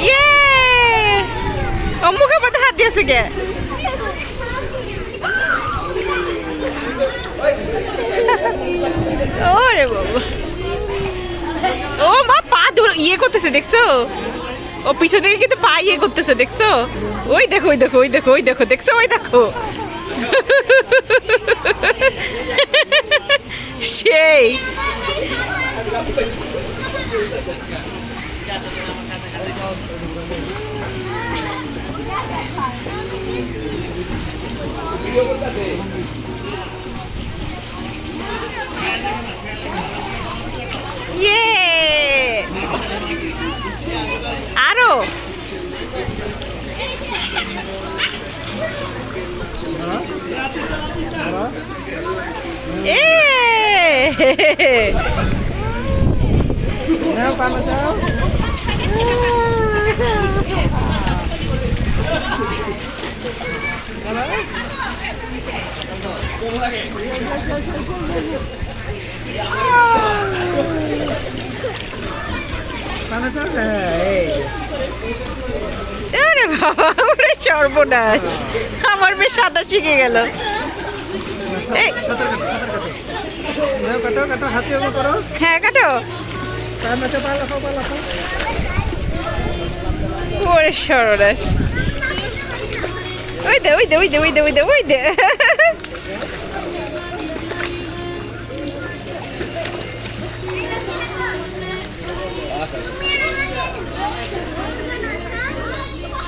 ইয়ে ও মুখের মধ্যে হাত দিয়েছে গে ওরে বাবা ও মা পা দূর ইয়ে করতেছে দেখছো ও পিছন থেকে কিন্তু পা ইয়ে করতেছে দেখছো ওই দেখো ওই দেখো ওই দেখো ওই দেখো দেখছো ওই দেখো সেই ইয়ে আরো এ নাও পানা চাও পানা চাও এই আরে বাবা ওরে সর্বনাশ আমার বেশ সাঁতার শিখে গেল এই নাও কাটো কাটো হাতে এমন করো হ্যাঁ কাটো পানা চাও পালাফাও পালাফাও ওরে সর্বনাশ ওই দে ওই দে ওই দে ওই দে ওই দে ওই দে